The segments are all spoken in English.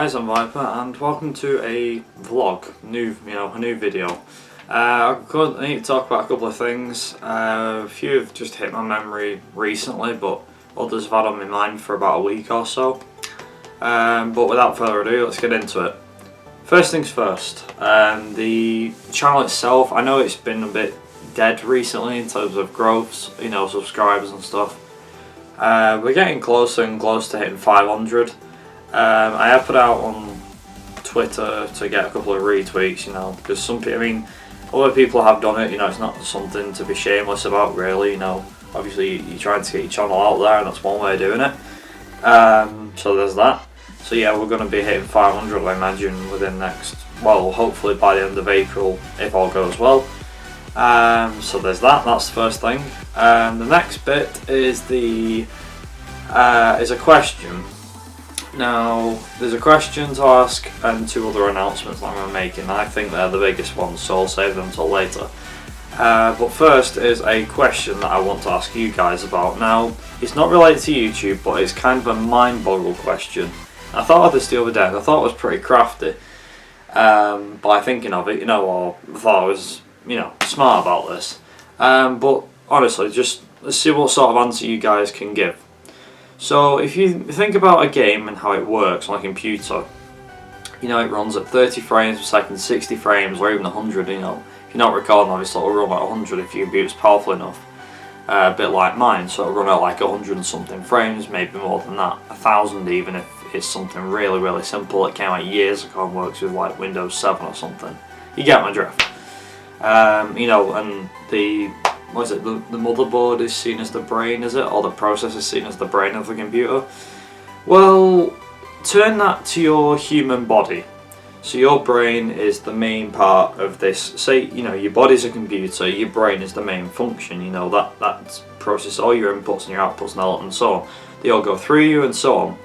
guys, I'm Viper, and welcome to a vlog, a new video. I need to talk about a couple of things. A few have just hit my memory recently, but others have had on my mind for about a week or so. But without further ado, let's get into it. First things first, the channel itself, I know it's been a bit dead recently in terms of growth, subscribers and stuff. We're getting closer and closer to hitting 500. I have put out on Twitter to get a couple of retweets, because some people, other people have done it, it's not something to be shameless about really, obviously you're trying to get your channel out there and that's one way of doing it. So there's that. So yeah, we're going to be hitting 500 I imagine within hopefully by the end of April if all goes well. So there's that's the first thing. The next bit is a question. Now, there's a question to ask and two other announcements that I'm going to make, and I think they're the biggest ones, so I'll save them until later. But first is a question that I want to ask you guys about. Now, it's not related to YouTube, but it's kind of a mind-boggle question. I thought of this the other day, and I thought it was pretty crafty. By thinking of it, or I thought I was, smart about this. But honestly, just let's see what sort of answer you guys can give. So if you think about a game and how it works on a computer, it runs at 30 frames per second, 60 frames, or even 100, if you're not recording, obviously it'll run at 100 if your computer's powerful enough. A bit like mine, so it'll run at like 100 and something frames, maybe more than that, 1000 even if it's something really, really simple. It came out years ago and works with like Windows 7 or something. You get my drift. And the motherboard is seen as the brain, is it? Or the processor is seen as the brain of the computer? Well, turn that to your human body. So your brain is the main part of this. Say, your body's a computer, your brain is the main function, that processes all your inputs and your outputs and so on. They all go through you and so on.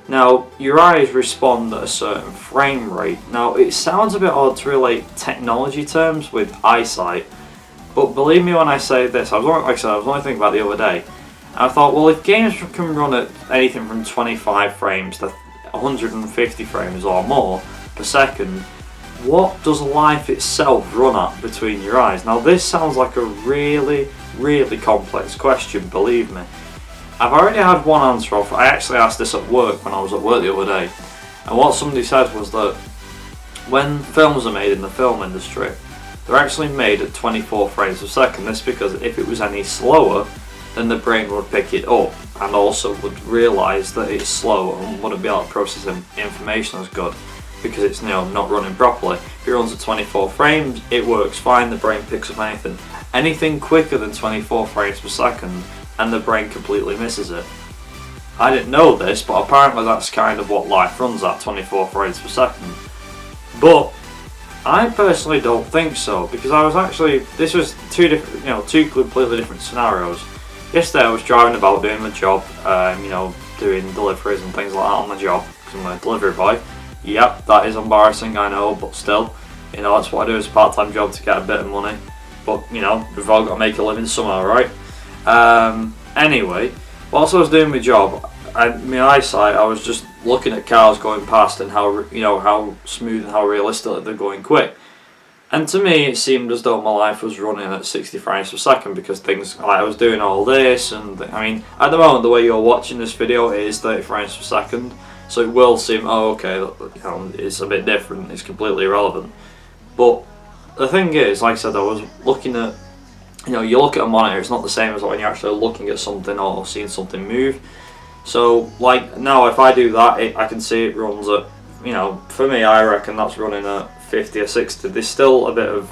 Now, your eyes respond at a certain frame rate. Now, it sounds a bit odd to relate technology terms with eyesight, but believe me when I say this, I was only thinking about it the other day, and I thought, well, if games can run at anything from 25 frames to 150 frames or more per second, what does life itself run at between your eyes? Now, this sounds like a really, really complex question, believe me. I've already had one answer off. I actually asked this at work when I was at work the other day, and what somebody said was that when films are made in the film industry, they're actually made at 24 frames per second. This because if it was any slower, then the brain would pick it up and also would realise that it's slow and wouldn't be able to process information as good because it's not running properly. If it runs at 24 frames, it works fine, the brain picks up anything quicker than 24 frames per second and the brain completely misses it. I didn't know this, but apparently that's kind of what life runs at, 24 frames per second. But I personally don't think so, because this was two completely different scenarios. Yesterday I was driving about doing my job, doing deliveries and things like that on my job, because I'm a delivery boy. Yep, that is embarrassing, I know, but still, that's what I do as a part-time job to get a bit of money. But, we've all got to make a living somewhere, right? Anyway, whilst I was doing my job, my eyesight, I was just looking at cars going past and how smooth and how realistic they're going quick. And to me, it seemed as though my life was running at 60 frames per second because I was doing all this, and at the moment, the way you're watching this video, it is 30 frames per second. So it will seem, it's a bit different, it's completely irrelevant. But the thing is, like I said, I was looking at, you look at a monitor, it's not the same as when you're actually looking at something or seeing something move. So, like, now if I do that, I can see it runs at, for me, I reckon that's running at 50 or 60. There's still a bit of,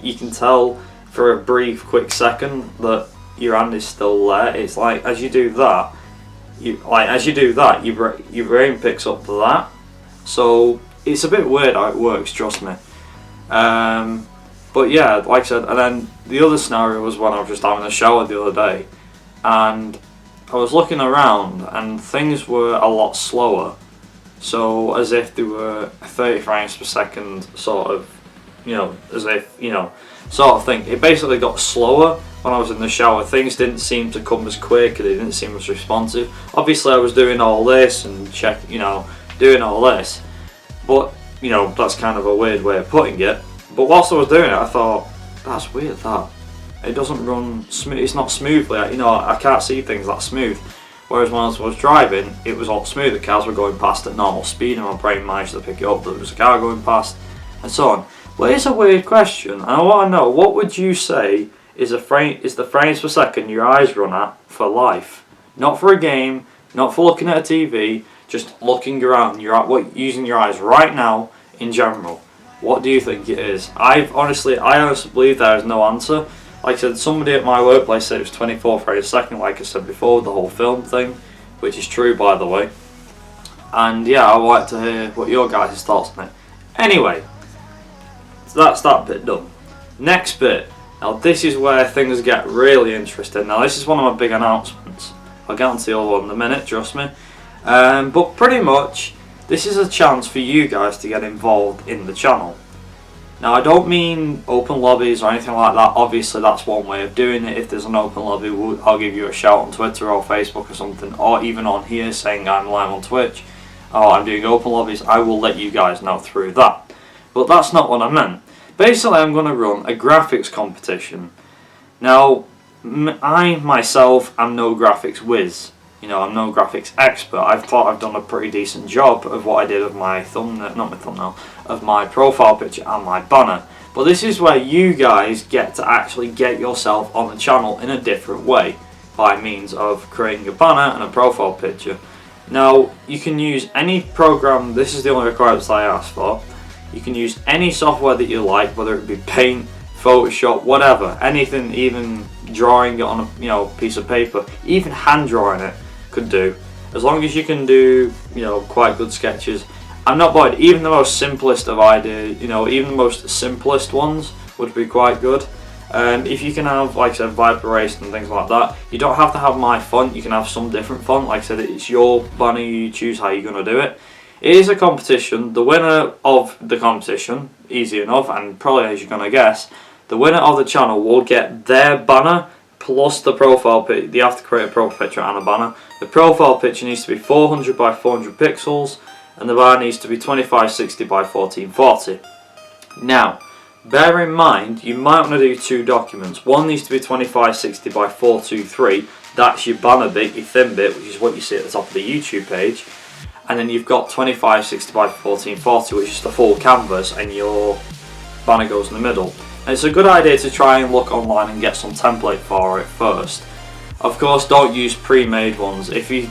you can tell for a brief, quick second that your hand is still there. It's like, as you do that, your brain picks up that. So, it's a bit weird how it works, trust me. But yeah, like I said, and then the other scenario was when I was just having a shower the other day, and I was looking around and things were a lot slower. So as if they were 30 frames per second sort of, as if, sort of thing. It basically got slower when I was in the shower. Things didn't seem to come as quick, they didn't seem as responsive. Obviously I was doing all this and doing all this. But, you know, that's kind of a weird way of putting it. But whilst I was doing it, I thought, that's weird, that. It doesn't run smooth, it's not smoothly, you know, I can't see things that smooth. Whereas when I was driving, it was all smooth, the cars were going past at normal speed and my brain managed to pick it up, there was a car going past, and so on. Well, it's a weird question, and I want to know, what would you say is the frames per second your eyes run at for life? Not for a game, not for looking at a TV, just looking around, using your eyes right now in general. What do you think it is? I honestly believe there is no answer. Like I said, somebody at my workplace said it was 24 frames a second, like I said before, the whole film thing, which is true, by the way. And yeah, I'd like to hear what your guys' thoughts on it. Anyway, so that's that bit done. Next bit. Now this is where things get really interesting. Now this is one of my big announcements. I'll get onto the other one in a minute, trust me. But pretty much, this is a chance for you guys to get involved in the channel. Now I don't mean open lobbies or anything like that, obviously that's one way of doing it. If there's an open lobby, I'll give you a shout on Twitter or Facebook or something, or even on here saying I'm live on Twitch, or I'm doing open lobbies, I will let you guys know through that. But that's not what I meant. Basically I'm going to run a graphics competition. Now, I myself am no graphics whiz. You know, I'm no graphics expert. I thought I've done a pretty decent job of what I did of my thumbnail, not my thumbnail, of my profile picture and my banner. But this is where you guys get to actually get yourself on the channel in a different way, by means of creating a banner and a profile picture. Now, you can use any program, this is the only requirements I asked for. You can use any software that you like, whether it be Paint, Photoshop, whatever, anything, even drawing it on a piece of paper, even hand drawing it could do, as long as you can do quite good sketches. I'm not bothered, even the most simplest of ideas, even the most simplest ones would be quite good. If you can have, like I said, Viper Race and things like that, you don't have to have my font, you can have some different font. Like I said, it's your banner, you choose how you're going to do it. It is a competition. The winner of the competition, easy enough, and probably as you're going to guess, the winner of the channel will get their banner plus the profile picture. You have to create a profile picture and a banner. The profile picture needs to be 400 by 400 pixels and the banner needs to be 2560 by 1440. Now, bear in mind, you might want to do two documents. One needs to be 2560 by 423. That's your banner bit, your thin bit, which is what you see at the top of the YouTube page. And then you've got 2560 by 1440, which is the full canvas, and your banner goes in the middle. And it's a good idea to try and look online and get some template for it first. Of course, don't use pre-made ones. If you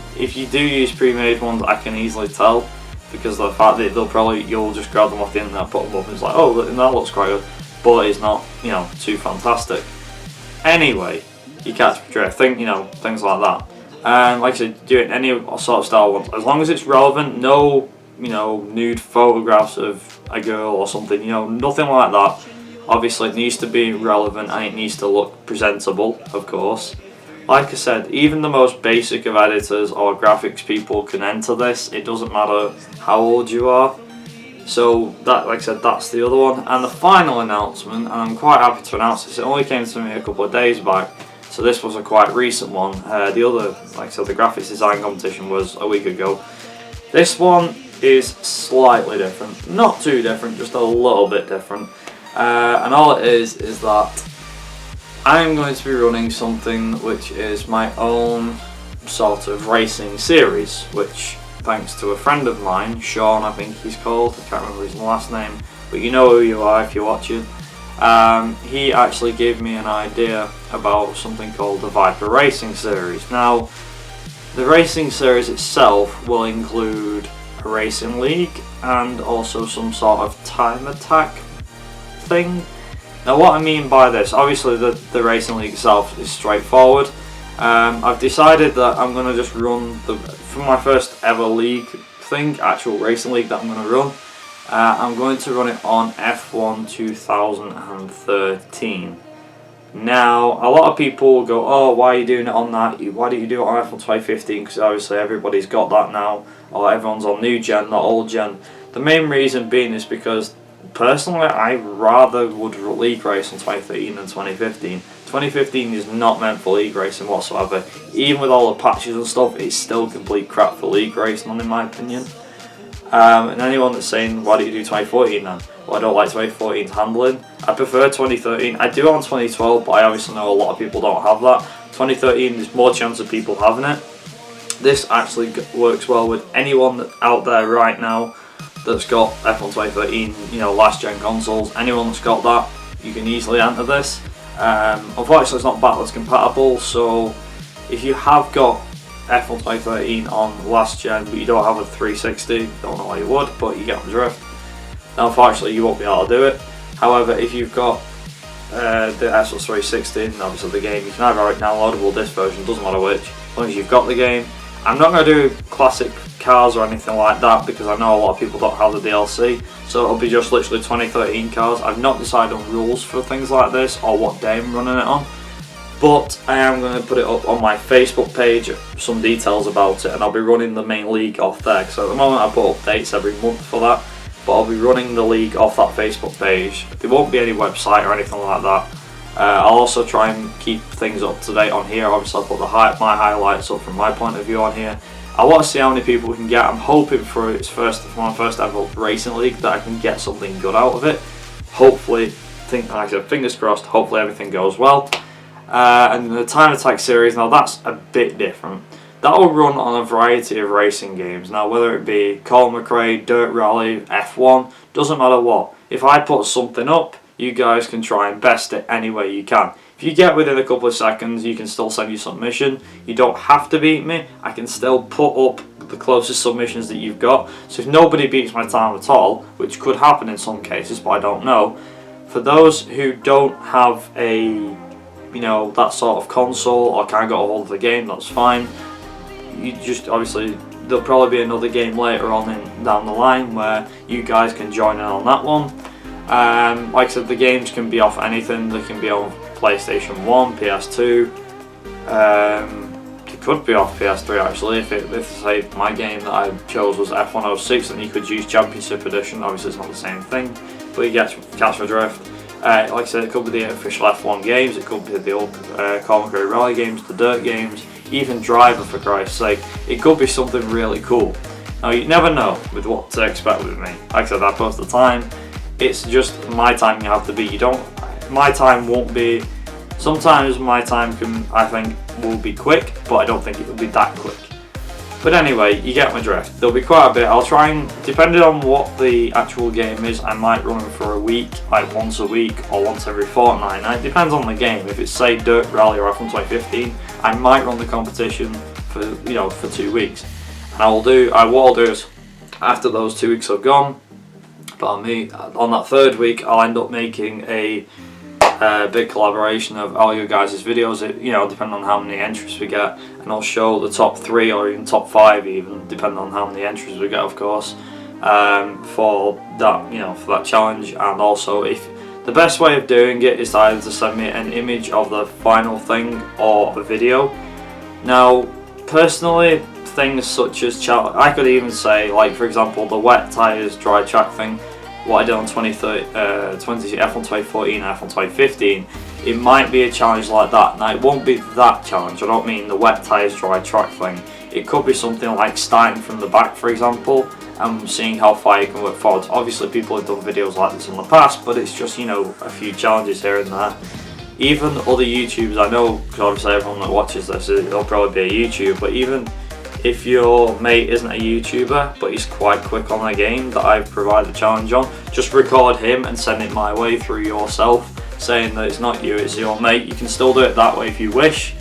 do use pre-made ones, I can easily tell, because of the fact that you'll just grab them off the internet, put them up, and it's like, oh, that looks quite good, but it's not, too fantastic. Anyway, you catch the drift. Things like that. And like I said, do it in any sort of style ones, as long as it's relevant. No, nude photographs of a girl or something. Nothing like that. Obviously, it needs to be relevant and it needs to look presentable, of course. Like I said, even the most basic of editors or graphics people can enter this. It doesn't matter how old you are. So that, like I said, that's the other one. And the final announcement, and I'm quite happy to announce this. It only came to me a couple of days back. So this was a quite recent one. The other, like I said, the graphics design competition was a week ago. This one is slightly different. Not too different, just a little bit different. And all it is that I'm going to be running something which is my own sort of racing series, which, thanks to a friend of mine, Sean I think he's called, I can't remember his last name, but you know who you are if you're watching. He actually gave me an idea about something called the Viper Racing series. Now, the racing series itself will include a racing league and also some sort of time attack thing. Now, what I mean by this, obviously the racing league itself is straightforward. I've decided that I'm going to just run for my first ever league thing, actual racing league that I'm going to run. I'm going to run it on F1 2013. Now, a lot of people will go, oh, why are you doing it on that? Why don't you do it on F1 2015? Because obviously everybody's got that now, or everyone's on new gen, not old gen. The main reason being is because, personally, I rather would league race in 2013 than 2015. 2015 is not meant for league racing whatsoever. Even with all the patches and stuff, it's still complete crap for league racing, in my opinion. And anyone that's saying, why do you do 2014 then? Well, I don't like 2014's handling. I prefer 2013. I do on 2012, but I obviously know a lot of people don't have that. 2013, there's more chance of people having it. This actually works well with anyone out there right now that's got F1 2013, last gen consoles. Anyone that's got that, you can easily enter this. Unfortunately, it's not backwards compatible, so if you have got F1 2013 on last gen but you don't have a 360, don't know why you would, but you get the drift. Now, unfortunately, you won't be able to do it. However, if you've got the Xbox 360 and obviously the game, you can either have it downloadable, this version, doesn't matter which, as long as you've got the game. I'm not going to do classic cars or anything like that because I know a lot of people don't have the DLC, so it'll be just literally 2013 cars. I've not decided on rules for things like this or what day I'm running it on, but I am going to put it up on my Facebook page, some details about it, and I'll be running the main league off there, because at the moment I put updates every month for that, but I'll be running the league off that Facebook page. There won't be any website or anything like that. I'll also try and keep things up to date on here. Obviously I'll put my highlights up from my point of view on here. I want to see how many people we can get. I'm hoping for my first ever racing league that I can get something good out of it. Hopefully, like I said, fingers crossed, hopefully everything goes well. And the Time Attack series, now that's a bit different. That will run on a variety of racing games. Now, whether it be Colin McRae, Dirt Rally, F1, doesn't matter what. If I put something up, you guys can try and best it any way you can. If you get within a couple of seconds, you can still send your submission. You don't have to beat me. I can still put up the closest submissions that you've got. So if nobody beats my time at all, which could happen in some cases, but I don't know, for those who don't have a that sort of console or can't get a hold of the game, that's fine. You just obviously there'll probably be another game later on down the line where you guys can join in on that one. Like I said, the games can be off anything. They can be on PlayStation 1, PS2. It could be off PS3 actually. If say my game that I chose was F106, then you could use Championship Edition. Obviously, it's not the same thing, but you catch my drift. Like I said, it could be the official F1 games. It could be the old Colin McRae Rally games, the Dirt games, even Driver, for Christ's sake. It could be something really cool. Now, you never know with what to expect with me. Like I said, I post the time. It's just my time you have to be. My time won't be. Sometimes my time I think will be quick, but I don't think it will be that quick. But anyway, you get my drift. There'll be quite a bit. I'll try and, depending on what the actual game is, I might run them for a week, like once a week or once every fortnight. Now, it depends on the game. If it's say Dirt Rally or F1 2015, I might run the competition for 2 weeks. And what I'll do is, after those 2 weeks have gone, on that third week, I'll end up making a big collaboration of all you guys' videos, depending on how many entries we get, and I'll show the top 3 or even top 5 even, depending on how many entries we get, of course, for that, for that challenge. And also, if the best way of doing it is either to send me an image of the final thing or a video. Now, personally, things such as I could even say, like for example, the wet tires, dry track thing, what I did on F1 2014 and F1 2015, it might be a challenge like that. Now, it won't be that challenge. I don't mean the wet tires, dry track thing. It could be something like starting from the back, for example, and seeing how far you can work forwards. Obviously, people have done videos like this in the past, but it's just a few challenges here and there. Even other YouTubers, I know, because obviously everyone that watches this, it'll probably be a YouTuber, but even if your mate isn't a YouTuber but he's quite quick on the game that I've provided a challenge on, just record him and send it my way through yourself, saying that it's not you, it's your mate. You can still do it that way if you wish.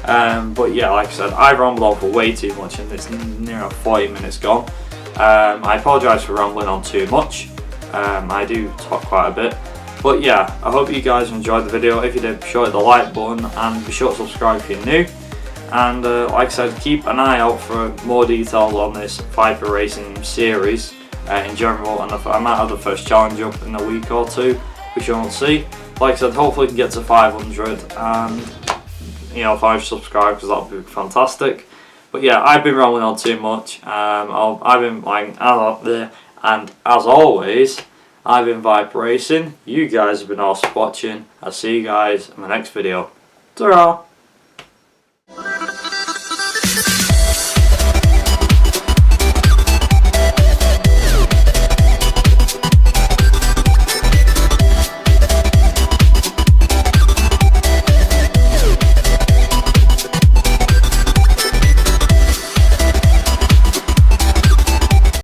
But yeah, like I said, I've rambled on for way too much and it's near 40 minutes gone. I apologise for rambling on too much. I do talk quite a bit. But yeah, I hope you guys enjoyed the video. If you did, be sure to hit the like button and be sure to subscribe if you're new. And like I said, keep an eye out for more details on this Viper Racing series in general, and I might have the first challenge up in a week or two, which you'll see. Like I said, hopefully we can get to 500 and 5 subscribers, because that would be fantastic. But yeah, I've been rambling on too much. I've been lying out there, and as always, I've been Viper Racing. You guys have been awesome watching. I'll see you guys in my next video. Ta-ra!